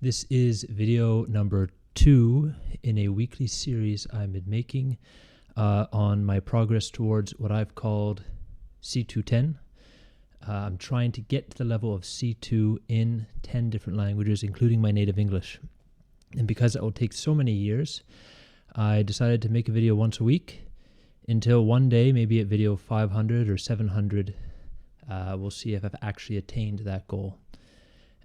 This is video number 2 in a weekly series I've been making on my progress towards what I've called C210. I'm trying to get to the level of C2 in 10 different languages, including my native English. And because it will take so many years, I decided to make a video once a week until one day, maybe at video 500 or 700, we'll see if I've actually attained that goal.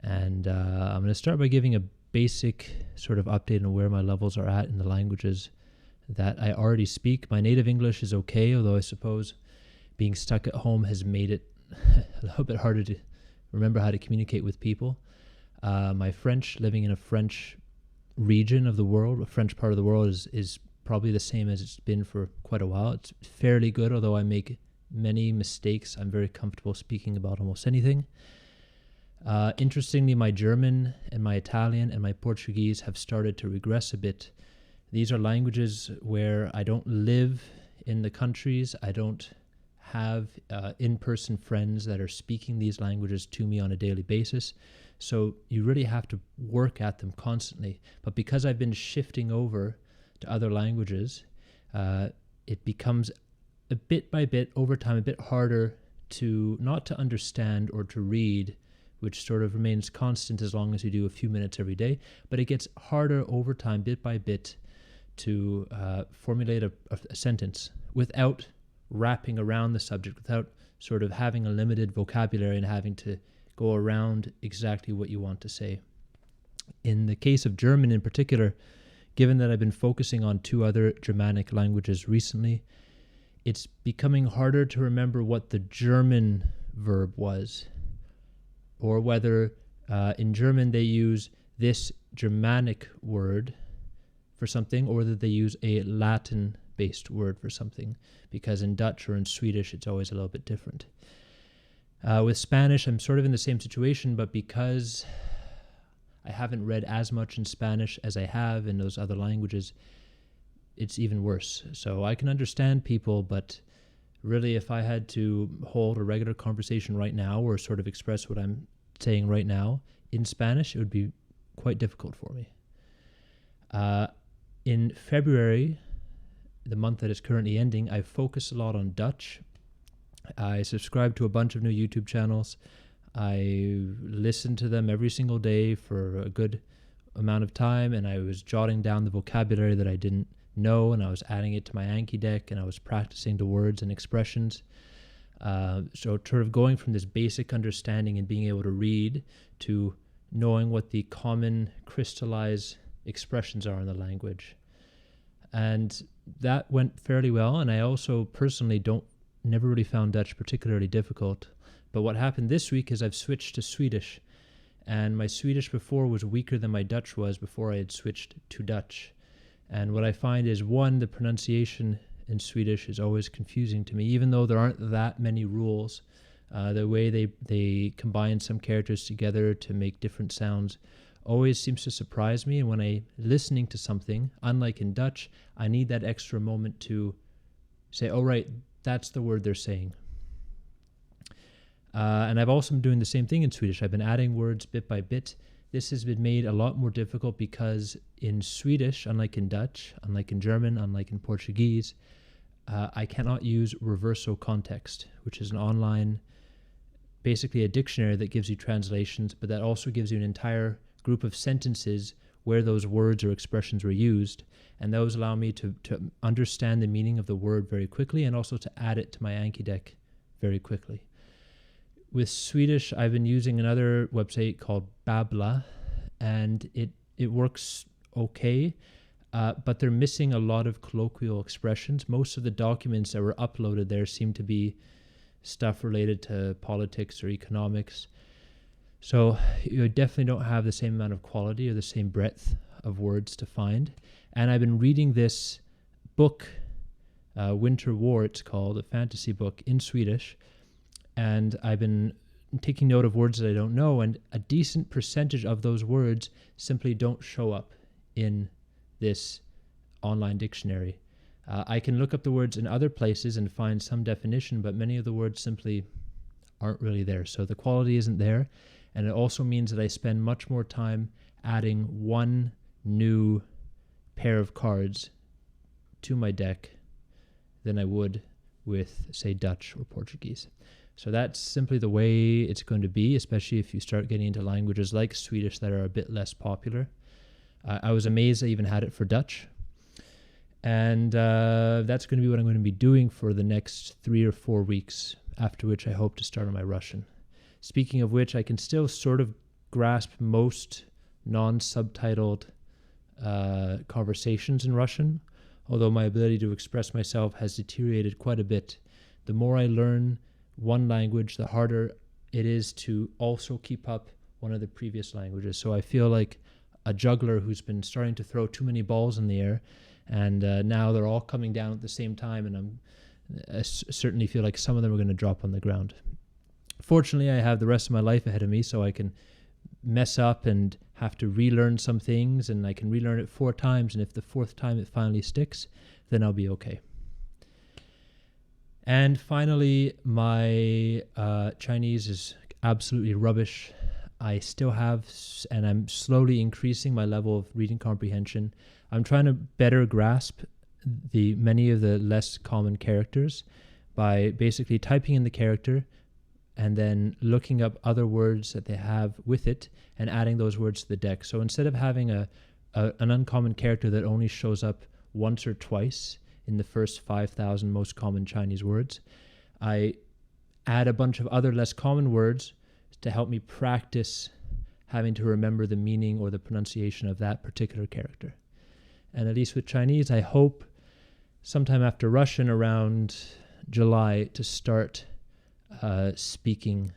And I'm going to start by giving a basic sort of update on where my levels are at in the languages that I already speak. My native English is okay, although I suppose being stuck at home has made it a little bit harder to remember how to communicate with people. My French, living in a French region of the world, a French part of the world, is probably the same as it's been for quite a while. It's fairly good, although I make many mistakes. I'm very comfortable speaking about almost anything. Interestingly, my German and my Italian and my Portuguese have started to regress a bit. These are languages where I don't live in the countries. I don't have in-person friends that are speaking these languages to me on a daily basis. So you really have to work at them constantly. But because I've been shifting over to other languages, it becomes a bit by bit, over time, a bit harder to not to understand or to read, which sort of remains constant as long as you do a few minutes every day. But it gets harder over time, bit by bit, to formulate a sentence without wrapping around the subject, without sort of having a limited vocabulary and having to go around exactly what you want to say. In the case of German in particular, given that I've been focusing on 2 other Germanic languages recently, it's becoming harder to remember what the German verb was, or whether in German they use this Germanic word for something, or whether they use a Latin-based word for something, because in Dutch or in Swedish it's always a little bit different. With Spanish, I'm sort of in the same situation, but because I haven't read as much in Spanish as I have in those other languages, it's even worse. So I can understand people, but really, if I had to hold a regular conversation right now or sort of express what I'm saying right now in Spanish, it would be quite difficult for me. In February, the month that is currently ending, I focus a lot on Dutch. I subscribe to a bunch of new YouTube channels. I listen to them every single day for a good amount of time, and I was jotting down the vocabulary that I didn't know, and I was adding it to my Anki deck, and I was practicing the words and expressions. So sort of going from this basic understanding and being able to read to knowing what the common crystallized expressions are in the language. And that went fairly well, and I also personally never really found Dutch particularly difficult. But what happened this week is I've switched to Swedish, and my Swedish before was weaker than my Dutch was before I had switched to Dutch. And what I find is, one, the pronunciation in Swedish is always confusing to me, even though there aren't that many rules. The way they combine some characters together to make different sounds always seems to surprise me. And when I'm listening to something, unlike in Dutch, I need that extra moment to say, oh, right, that's the word they're saying. And I've also been doing the same thing in Swedish. I've been adding words bit by bit. This has been made a lot more difficult because in Swedish, unlike in Dutch, unlike in German, unlike in Portuguese, I cannot use reverso context, which is an online, basically a dictionary that gives you translations, but that also gives you an entire group of sentences where those words or expressions were used. And those allow me to understand the meaning of the word very quickly, and also to add it to my Anki deck very quickly. With Swedish, I've been using another website called Babla, and it works okay, but they're missing a lot of colloquial expressions. Most of the documents that were uploaded there seem to be stuff related to politics or economics. So you definitely don't have the same amount of quality or the same breadth of words to find. And I've been reading this book, Winter War, it's called, a fantasy book in Swedish. And I've been taking note of words that I don't know, and a decent percentage of those words simply don't show up in this online dictionary. I can look up the words in other places and find some definition, but many of the words simply aren't really there. So the quality isn't there. And it also means that I spend much more time adding one new pair of cards to my deck than I would with, say, Dutch or Portuguese. So that's simply the way it's going to be, especially if you start getting into languages like Swedish that are a bit less popular. I was amazed I even had it for Dutch. And that's going to be what I'm going to be doing for the next 3 or 4 weeks, after which I hope to start on my Russian. Speaking of which, I can still sort of grasp most non-subtitled conversations in Russian, although my ability to express myself has deteriorated quite a bit. The more I learn one language, the harder it is to also keep up one of the previous languages. So I feel like a juggler who's been starting to throw too many balls in the air, and now they're all coming down at the same time, and I certainly feel like some of them are going to drop on the ground. Fortunately, I have the rest of my life ahead of me, so I can mess up and have to relearn some things, and I can relearn it 4 times, and if the 4th time it finally sticks, then I'll be okay. And finally, my Chinese is absolutely rubbish. I still have, and I'm slowly increasing my level of reading comprehension. I'm trying to better grasp many of the less common characters by basically typing in the character and then looking up other words that they have with it and adding those words to the deck. So instead of having an uncommon character that only shows up once or twice in the first 5,000 most common Chinese words, I add a bunch of other less common words to help me practice having to remember the meaning or the pronunciation of that particular character. And at least with Chinese, I hope sometime after Russian, around July, to start speaking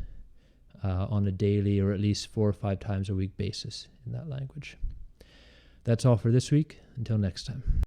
on a daily or at least 4 or 5 times a week basis in that language. That's all for this week. Until next time.